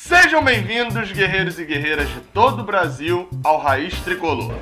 Sejam bem-vindos, guerreiros e guerreiras de todo o Brasil, ao Raiz Tricolor.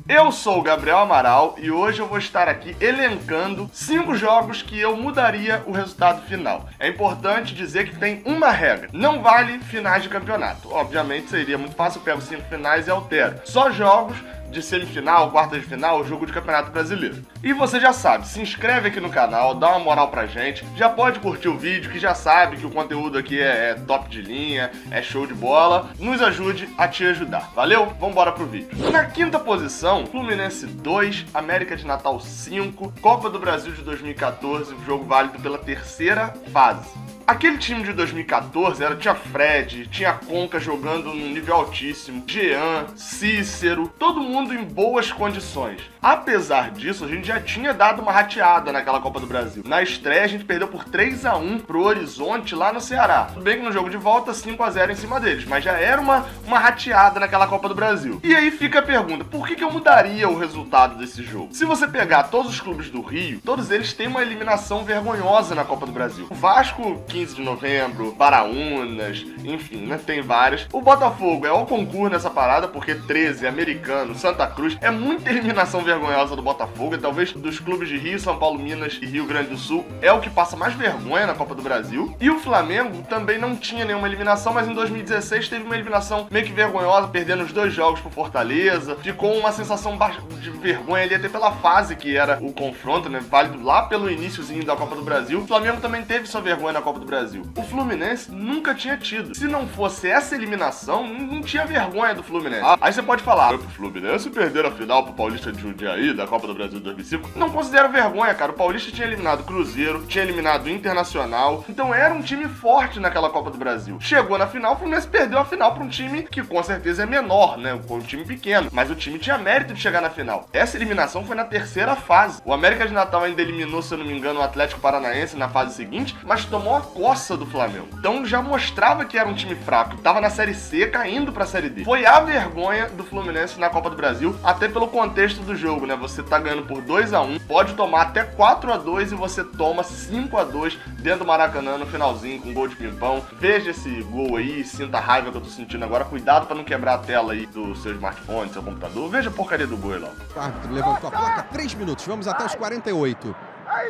Eu sou o Gabriel Amaral e hoje eu vou estar aqui elencando 5 jogos que eu mudaria o resultado final. É importante dizer que tem uma regra: não vale finais de campeonato. Obviamente seria muito fácil, eu pego 5 finais e altero. Só jogos de semifinal, quarta de final, jogo de campeonato brasileiro. E você já sabe, se inscreve aqui no canal, dá uma moral pra gente, já pode curtir o vídeo, que já sabe que o conteúdo aqui é top de linha, é show de bola, nos ajude a te ajudar, valeu? Vambora pro vídeo. Na quinta posição, Fluminense 2, América de Natal 5, Copa do Brasil de 2014, jogo válido pela terceira fase. Aquele time de 2014 tinha Fred, tinha Conca jogando num nível altíssimo, Jean, Cícero, todo mundo em boas condições. Apesar disso, a gente já tinha dado uma rateada naquela Copa do Brasil. Na estreia, a gente perdeu por 3-1 pro Horizonte lá no Ceará. Tudo bem que no jogo de volta, 5-0 em cima deles, mas já era uma rateada naquela Copa do Brasil. E aí fica a pergunta, por que eu mudaria o resultado desse jogo? Se você pegar todos os clubes do Rio, todos eles têm uma eliminação vergonhosa na Copa do Brasil. O Vasco, 15 de novembro, Baraunas, enfim, né, tem várias. O Botafogo é o concurso nessa parada, porque 13, Americano, Santa Cruz, é muita eliminação vergonhosa do Botafogo, e talvez dos clubes de Rio, São Paulo, Minas e Rio Grande do Sul, é o que passa mais vergonha na Copa do Brasil. E o Flamengo também não tinha nenhuma eliminação, mas em 2016 teve uma eliminação meio que vergonhosa, perdendo os 2 jogos pro Fortaleza, ficou uma sensação de vergonha ali até pela fase que era o confronto, né, válido lá pelo iniciozinho da Copa do Brasil. O Flamengo também teve sua vergonha na Copa do Brasil. O Fluminense nunca tinha tido. Se não fosse essa eliminação, não tinha vergonha do Fluminense. Aí você pode falar, o Fluminense perder a final pro Paulista de Jundiaí da Copa do Brasil de 2005. Não considero vergonha, cara. O Paulista tinha eliminado o Cruzeiro, tinha eliminado o Internacional, então era um time forte naquela Copa do Brasil. Chegou na final, o Fluminense perdeu a final pra um time que com certeza é menor, né? Um time pequeno, mas o time tinha mérito de chegar na final. Essa eliminação foi na terceira fase. O América de Natal ainda eliminou, se eu não me engano, o Atlético Paranaense na fase seguinte, mas tomou a coça do Flamengo. Então já mostrava que era um time fraco, tava na Série C, caindo pra Série D. Foi a vergonha do Fluminense na Copa do Brasil, até pelo contexto do jogo, né? Você tá ganhando por 2-1, pode tomar até 4-2 e você toma 5-2 dentro do Maracanã no finalzinho, com gol de Pimpão. Veja esse gol aí, sinta a raiva que eu tô sentindo agora. Cuidado pra não quebrar a tela aí do seu smartphone, do seu computador. Veja a porcaria do gol aí, lá. O árbitro levantou a placa, 3 minutos, vamos até os 48.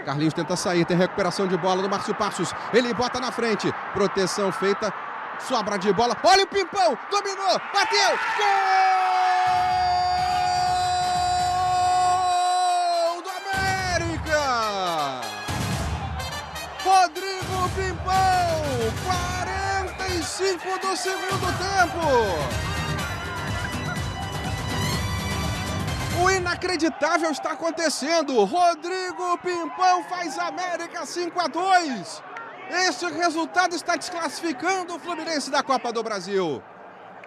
Carlinhos tenta sair, tem recuperação de bola do Márcio Passos, ele bota na frente, proteção feita, sobra de bola, olha o Pimpão, dominou, bateu, gol do América! Rodrigo Pimpão, 45 do segundo tempo! O inacreditável está acontecendo. Rodrigo Pimpão faz América 5-2. Esse resultado está desclassificando o Fluminense da Copa do Brasil.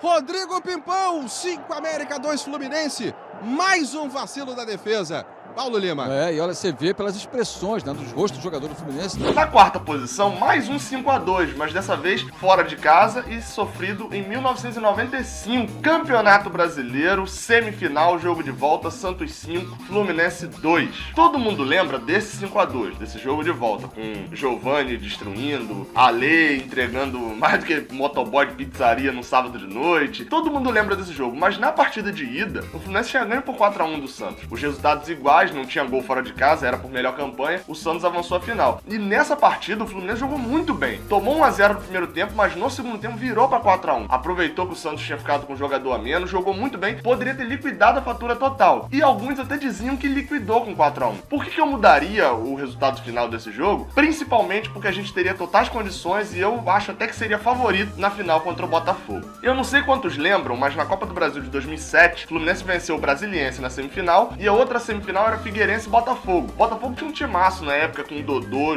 Rodrigo Pimpão, 5 América, 2 Fluminense. Mais um vacilo da defesa. Paulo Lima. E olha, você vê pelas expressões, né, dos rostos do jogador do Fluminense. Na quarta posição, mais um 5-2, mas dessa vez fora de casa e sofrido em 1995. Campeonato Brasileiro, semifinal, jogo de volta, Santos 5, Fluminense 2. Todo mundo lembra desse 5-2, desse jogo de volta, com Giovani destruindo, Ale entregando mais do que motoboy de pizzaria no sábado de noite. Todo mundo lembra desse jogo, mas na partida de ida, o Fluminense tinha ganho por 4-1 do Santos. Os resultados iguais, não tinha gol fora de casa, era por melhor campanha, o Santos avançou à final. E nessa partida o Fluminense jogou muito bem. Tomou 1-0 no primeiro tempo, mas no segundo tempo virou para 4-1. Aproveitou que o Santos tinha ficado com um jogador a menos, jogou muito bem, poderia ter liquidado a fatura total. E alguns até diziam que liquidou com 4-1. Por que eu mudaria o resultado final desse jogo? Principalmente porque a gente teria totais condições e eu acho até que seria favorito na final contra o Botafogo. Eu não sei quantos lembram, mas na Copa do Brasil de 2007, o Fluminense venceu o Brasiliense na semifinal e a outra semifinal era Figueirense e Botafogo. Botafogo tinha um timaço na época com o Dodô,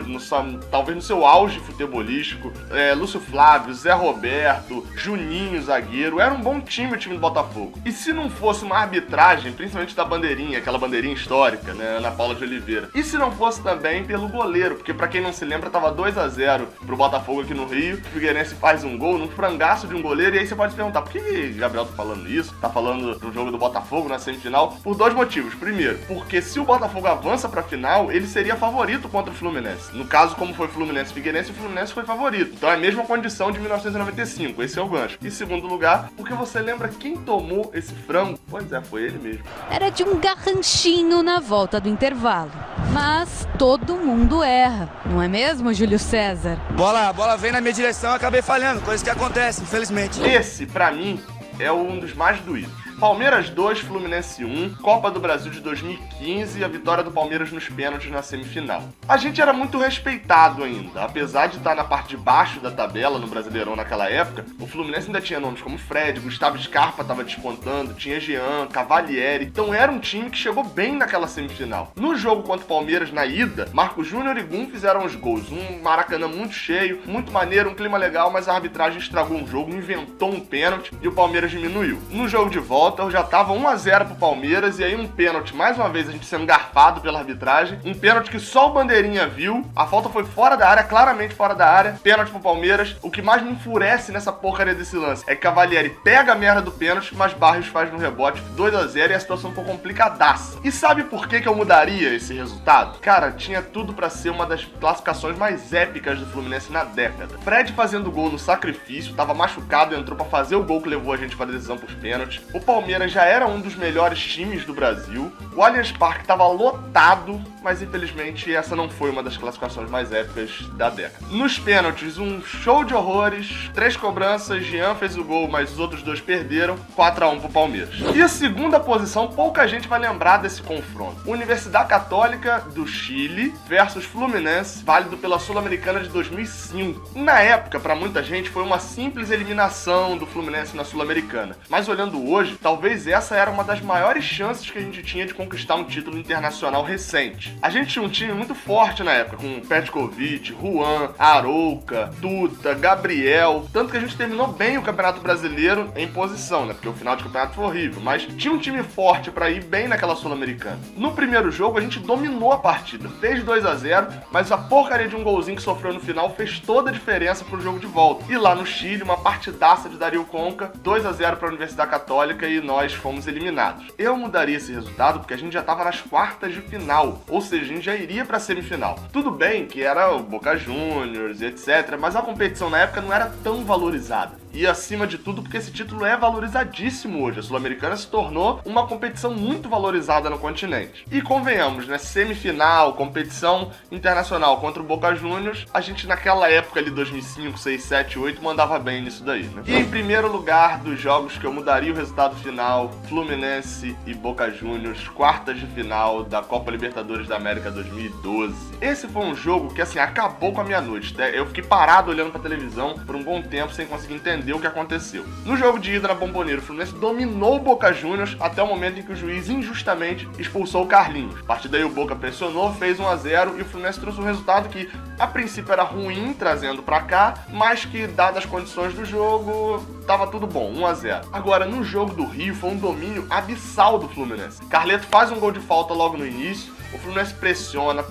talvez no seu auge futebolístico, Lúcio Flávio, Zé Roberto, Juninho, zagueiro. Era um bom time o time do Botafogo. E se não fosse uma arbitragem, principalmente da bandeirinha, aquela bandeirinha histórica, né, Ana Paula de Oliveira. E se não fosse também pelo goleiro, porque pra quem não se lembra, tava 2-0 pro Botafogo aqui no Rio. O Figueirense faz um gol num frangaço de um goleiro, e aí você pode se perguntar, por que Gabriel tá falando isso? Tá falando do jogo do Botafogo na semifinal? Por 2 motivos. Primeiro, porque porque se o Botafogo avança pra final, ele seria favorito contra o Fluminense. No caso, como foi Fluminense e Figueirense, o Fluminense foi favorito. Então é a mesma condição de 1995, esse é o gancho. E segundo lugar, porque você lembra quem tomou esse frango? Pois é, foi ele mesmo. Era de um garranchinho na volta do intervalo. Mas todo mundo erra, não é mesmo, Júlio César? Bola vem na minha direção, acabei falhando, coisa que acontece, infelizmente. Esse, pra mim, é um dos mais doídos. Palmeiras 2, Fluminense 1, Copa do Brasil de 2015 e a vitória do Palmeiras nos pênaltis na semifinal. A gente era muito respeitado ainda, apesar de estar na parte de baixo da tabela no Brasileirão naquela época, o Fluminense ainda tinha nomes como Fred, Gustavo Scarpa estava despontando, tinha Jean, Cavalieri, então era um time que chegou bem naquela semifinal. No jogo contra o Palmeiras na ida, Marcos Júnior e Gum fizeram os gols, um Maracanã muito cheio, muito maneiro, um clima legal, mas a arbitragem estragou o jogo, inventou um pênalti e o Palmeiras diminuiu. No jogo de volta, já tava 1-0 pro Palmeiras, e aí um pênalti, mais uma vez a gente sendo garfado pela arbitragem, um pênalti que só o Bandeirinha viu, a falta foi fora da área, claramente fora da área, pênalti pro Palmeiras. O que mais me enfurece nessa porcaria desse lance é que Cavalieri pega a merda do pênalti, mas Barrios faz no rebote 2-0 e a situação ficou complicadaça. E sabe por que eu mudaria esse resultado? Cara, tinha tudo pra ser uma das classificações mais épicas do Fluminense na década. Fred fazendo gol no sacrifício, tava machucado, entrou pra fazer o gol que levou a gente pra decisão pros pênaltis. O Palmeiras já era um dos melhores times do Brasil. O Allianz Parque estava lotado, mas infelizmente essa não foi uma das classificações mais épicas da década. Nos pênaltis, um show de horrores, 3 cobranças, Jean fez o gol, mas os outros 2 perderam, 4-1 pro Palmeiras. E a segunda posição, pouca gente vai lembrar desse confronto. Universidade Católica do Chile versus Fluminense, válido pela Sul-Americana de 2005. Na época, para muita gente, foi uma simples eliminação do Fluminense na Sul-Americana. Mas olhando hoje, talvez essa era uma das maiores chances que a gente tinha de conquistar um título internacional recente. A gente tinha um time muito forte na época, com Petkovic, Juan, Arouca, Tuta, Gabriel, tanto que a gente terminou bem o Campeonato Brasileiro em posição, né? Porque o final de campeonato foi horrível, mas tinha um time forte pra ir bem naquela Sul-Americana. No primeiro jogo, a gente dominou a partida, fez 2-0, mas a porcaria de um golzinho que sofreu no final fez toda a diferença pro jogo de volta. E lá no Chile, uma partidaça de Dario Conca, 2-0 pra Universidade Católica e nós fomos eliminados. Eu mudaria esse resultado porque a gente já estava nas quartas de final, ou seja, a gente já iria para a semifinal. Tudo bem que era o Boca Juniors e etc, mas a competição na época não era tão valorizada. E acima de tudo porque esse título é valorizadíssimo hoje. A Sul-Americana se tornou uma competição muito valorizada no continente. E convenhamos, né? Semifinal, competição internacional contra o Boca Juniors, a gente naquela época ali, 2005, 6, 7, 8, mandava bem nisso daí, né? E em primeiro lugar dos jogos que eu mudaria o resultado final, Fluminense e Boca Juniors, quartas de final da Copa Libertadores da América 2012. Esse foi um jogo que, assim, acabou com a minha noite, né? Eu fiquei parado olhando pra televisão por um bom tempo sem conseguir entender o que aconteceu. No jogo de ida na Bombonera, o Fluminense dominou o Boca Juniors até o momento em que o juiz injustamente expulsou o Carlinhos. A partir daí o Boca pressionou, fez 1-0 e o Fluminense trouxe um resultado que a princípio era ruim, trazendo pra cá, mas que, dadas as condições do jogo, tava tudo bom, 1-0. Agora, no jogo do Rio, foi um domínio abissal do Fluminense. Carleto faz um gol de falta logo no início, o Fluminense pressiona,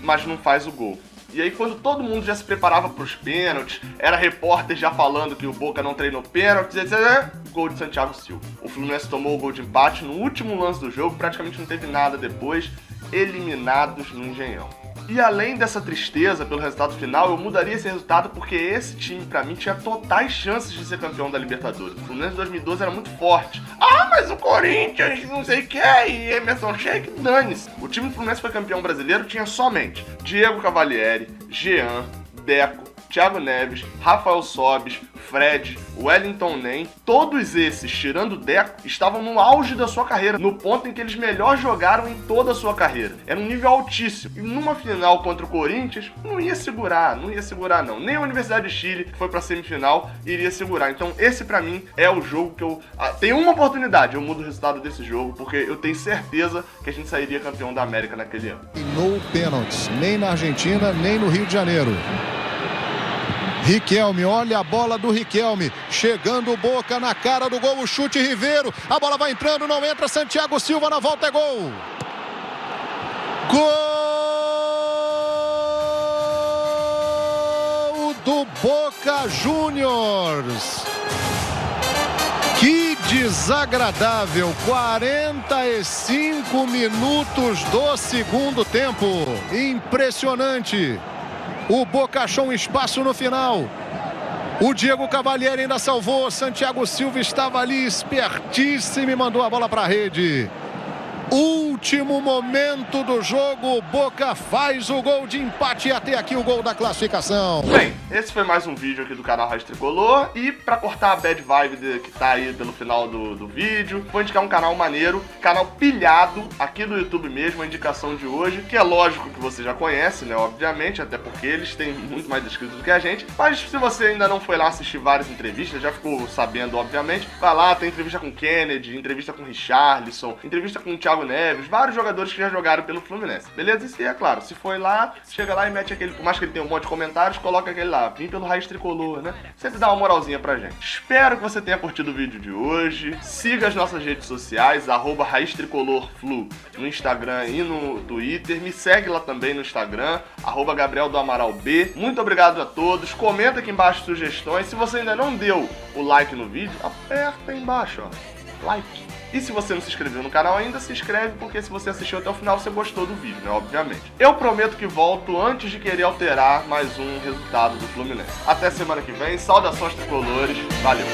mas não faz o gol. E aí, quando todo mundo já se preparava pros pênaltis, era repórter já falando que o Boca não treinou pênaltis, etc. Gol de Santiago Silva. O Fluminense tomou o gol de empate no último lance do jogo, praticamente não teve nada depois, eliminados no Engenhão. E além dessa tristeza pelo resultado final, eu mudaria esse resultado porque esse time, pra mim, tinha totais chances de ser campeão da Libertadores. O Fluminense de 2012 era muito forte. Ah, mas o Corinthians, não sei o que, e Emerson Sheik, dane-se. O time do Fluminense foi campeão brasileiro, tinha somente Diego Cavalieri, Jean, Deco, Thiago Neves, Rafael Sobis, Fred, Wellington Nem, todos esses, tirando o Deco, estavam no auge da sua carreira, no ponto em que eles melhor jogaram em toda a sua carreira. Era um nível altíssimo. E numa final contra o Corinthians, não ia segurar não. Nem a Universidade de Chile, que foi pra semifinal, iria segurar. Então esse pra mim é o jogo que eu... tenho uma oportunidade, eu mudo o resultado desse jogo, porque eu tenho certeza que a gente sairia campeão da América naquele ano. No pênaltis, nem na Argentina, nem no Rio de Janeiro. Riquelme, olha a bola do Riquelme, chegando o Boca na cara do gol, o chute Riveiro, a bola vai entrando, não entra, Santiago Silva na volta, é gol! Gol do Boca Juniors! Que desagradável. 45 minutos do segundo tempo. Impressionante. O Boca achou um espaço no final. O Diego Cavalieri ainda salvou. Santiago Silva estava ali espertíssimo e mandou a bola para a rede. Último momento do jogo, o Boca faz o gol de empate e até aqui o gol da classificação. Bem, esse foi mais um vídeo aqui do canal Raiz Tricolor e pra cortar a bad vibe que tá aí pelo final do vídeo, vou indicar um canal maneiro, canal pilhado aqui do YouTube mesmo, a indicação de hoje, que é lógico que você já conhece, né, obviamente, até porque eles têm muito mais inscritos do que a gente, mas se você ainda não foi lá assistir várias entrevistas, já ficou sabendo, obviamente, vai lá, tem entrevista com Kennedy, entrevista com Richarlison, entrevista com o Thiago Neves, vários jogadores que já jogaram pelo Fluminense, beleza? E é claro, se foi lá, chega lá e mete aquele, por mais que ele tenha um monte de comentários, coloca aquele lá, vim pelo Raiz Tricolor, né? Sempre dá uma moralzinha pra gente. Espero que você tenha curtido o vídeo de hoje, siga as nossas redes sociais, @Raiz Tricolor Flu, no Instagram e no Twitter, me segue lá também no Instagram, @Gabriel do Amaral B. Muito obrigado a todos, comenta aqui embaixo sugestões, se você ainda não deu o like no vídeo, aperta aí embaixo, ó, like. E se você não se inscreveu no canal ainda, se inscreve, porque se você assistiu até o final, você gostou do vídeo, né? Obviamente. Eu prometo que volto antes de querer alterar mais um resultado do Fluminense. Até semana que vem, saudações tricolores, valeu!